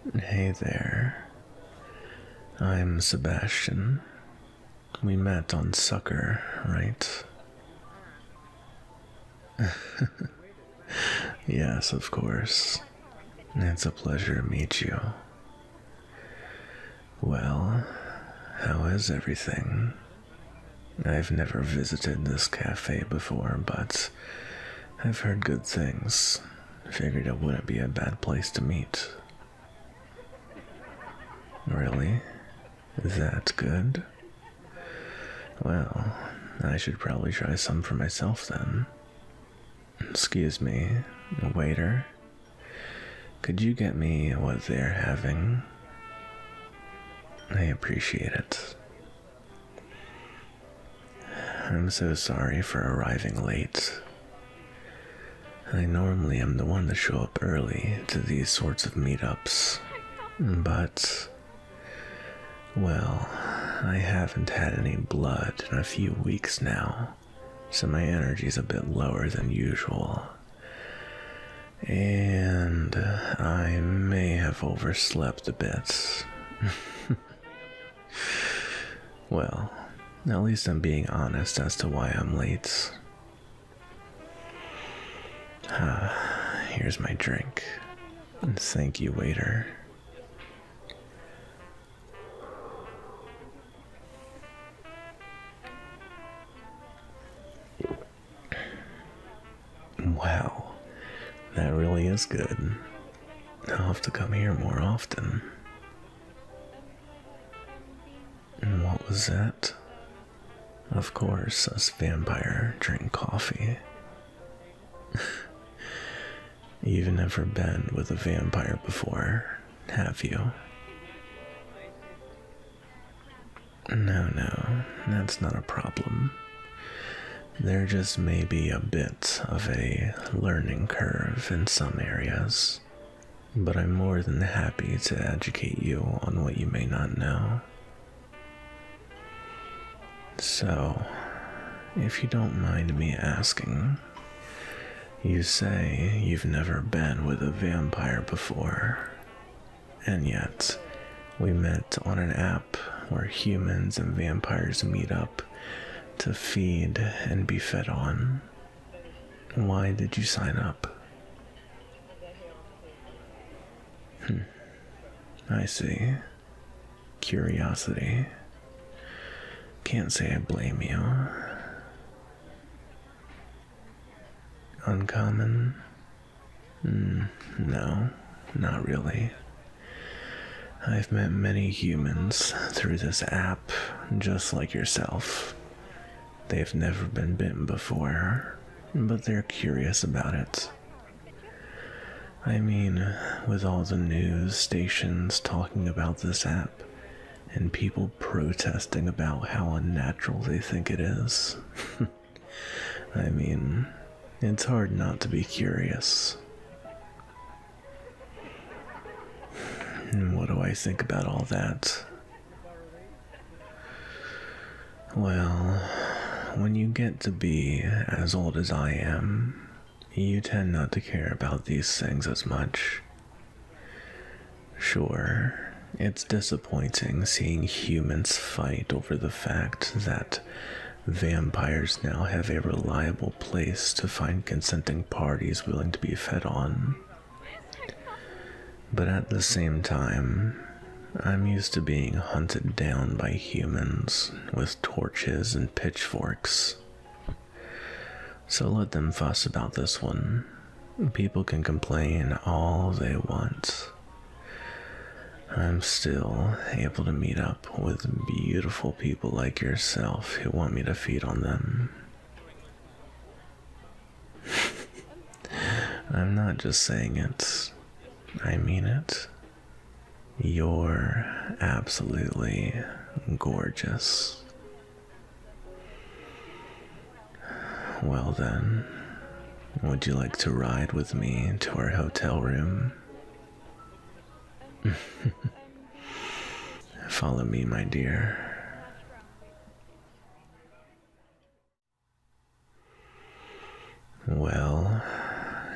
Hey there, I'm Sebastian. We met on Sucker, right? Yes, of course. It's a pleasure to meet you. Well, how is everything? I've never visited this cafe before, but I've heard good things. Figured it wouldn't be a bad place to meet. Really? That good? Well, I should probably try some for myself then. Excuse me, waiter. Could you get me what they're having? I appreciate it. I'm so sorry for arriving late. I normally am the one to show up early to these sorts of meetups, but, well, I haven't had any blood in a few weeks now, so my energy's a bit lower than usual. And I may have overslept a bit. Well, at least I'm being honest as to why I'm late. Here's my drink. Thank you, waiter. Wow, that really is good. I'll have to come here more often. And what was that? Of course, us vampire drink coffee. You've never been with a vampire before, have you? No, that's not a problem. There just may be a bit of a learning curve in some areas, but I'm more than happy to educate you on what you may not know. So, if you don't mind me asking, you say you've never been with a vampire before, and yet we met on an app where humans and vampires meet up to feed and be fed on. Why did you sign up? I see. Curiosity. Can't say I blame you. Uncommon? No, not really. I've met many humans through this app, just like yourself. They've never been bitten before, but they're curious about it. I mean, with all the news stations talking about this app, and people protesting about how unnatural they think it is. I mean, it's hard not to be curious. And what do I think about all that? Well, when you get to be as old as I am, you tend not to care about these things as much. Sure, it's disappointing seeing humans fight over the fact that vampires now have a reliable place to find consenting parties willing to be fed on. But at the same time, I'm used to being hunted down by humans with torches and pitchforks. So let them fuss about this one. People can complain all they want. I'm still able to meet up with beautiful people like yourself who want me to feed on them. I'm not just saying it, I mean it. You're absolutely gorgeous. Well then, would you like to ride with me to our hotel room? Follow me, my dear. Well,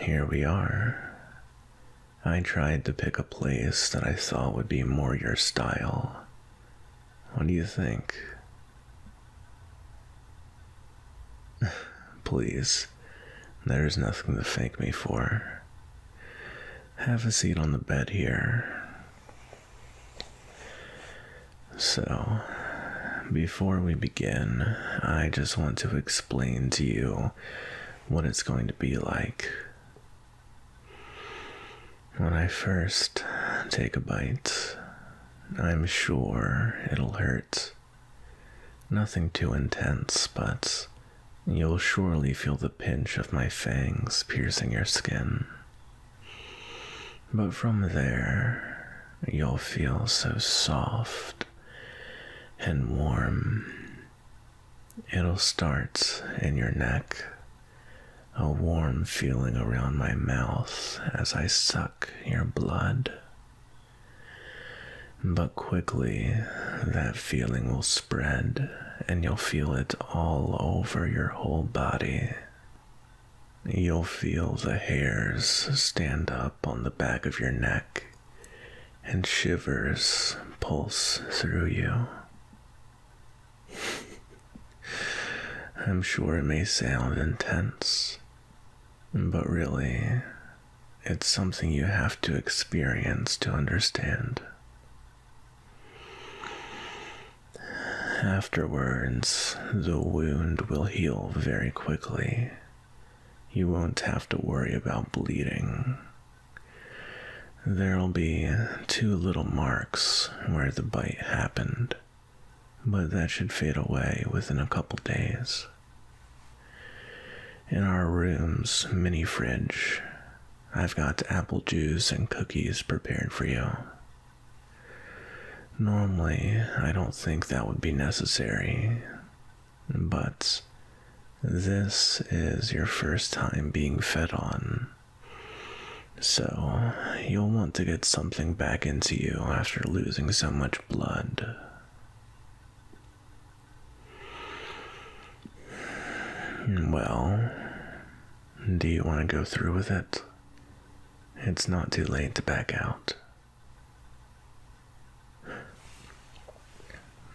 here we are. I tried to pick a place that I thought would be more your style. What do you think? Please, there's nothing to thank me for. Have a seat on the bed here. So, before we begin, I just want to explain to you what it's going to be like. When I first take a bite, I'm sure it'll hurt. Nothing too intense, but you'll surely feel the pinch of my fangs piercing your skin. But from there, you'll feel so soft and warm. It'll start in your neck, a warm feeling around my mouth as I suck your blood. But quickly, that feeling will spread and you'll feel it all over your whole body. You'll feel the hairs stand up on the back of your neck and shivers pulse through you. I'm sure it may sound intense, but really, it's something you have to experience to understand. Afterwards, the wound will heal very quickly. You won't have to worry about bleeding. There'll be 2 little marks where the bite happened, but that should fade away within a couple days. In our room's mini fridge, I've got apple juice and cookies prepared for you. Normally, I don't think that would be necessary, but this is your first time being fed on, so you'll want to get something back into you after losing so much blood. Well, do you want to go through with it? It's not too late to back out.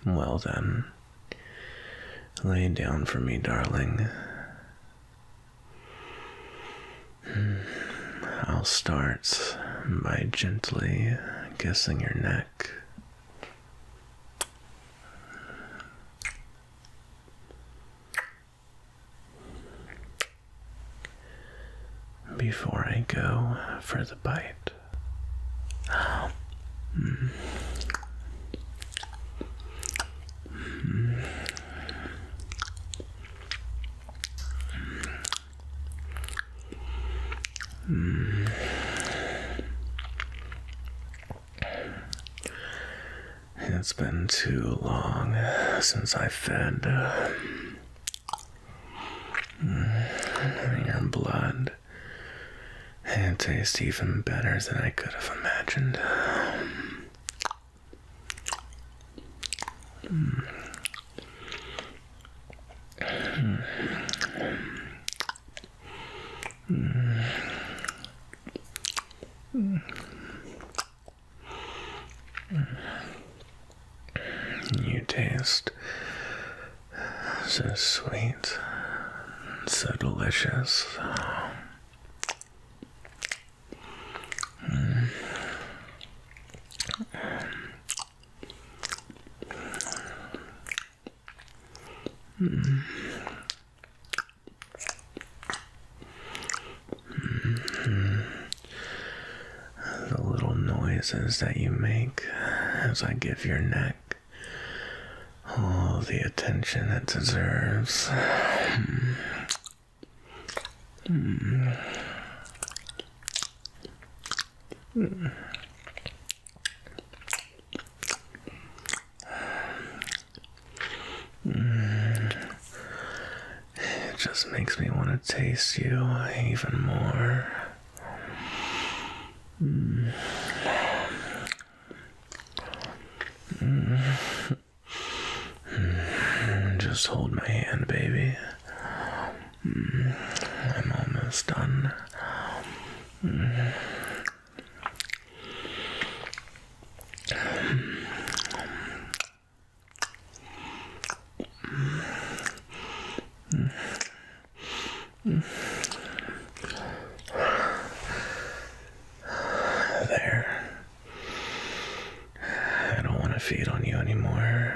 Well then, lay down for me, darling. I'll start by gently kissing your neck. Before I go for the bite. It's been too long since I fed your blood. It tastes even better than I could have imagined. You taste so sweet, so delicious. The little noises that you make as I give your neck all the attention it deserves. It just makes me want to taste you even more. Just hold my hand, baby. I'm almost done. feed on you anymore.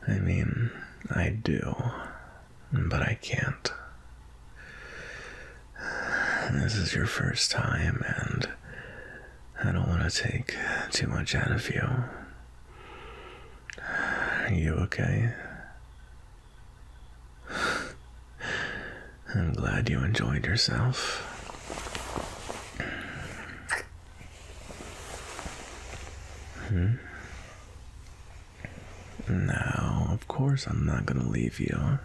I mean, I do, but I can't. This is your first time, and I don't want to take too much out of you. Are you okay? I'm glad you enjoyed yourself. Now, of course, I'm not gonna leave you.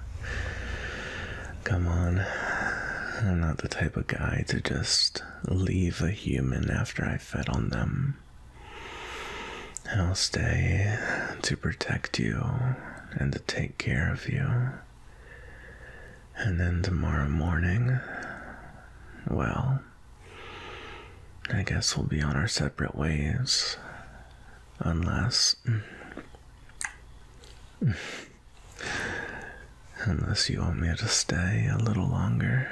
Come on. I'm not the type of guy to just leave a human after I fed on them. I'll stay to protect you and to take care of you. And then tomorrow morning, well, I guess we'll be on our separate ways. Unless you want me to stay a little longer.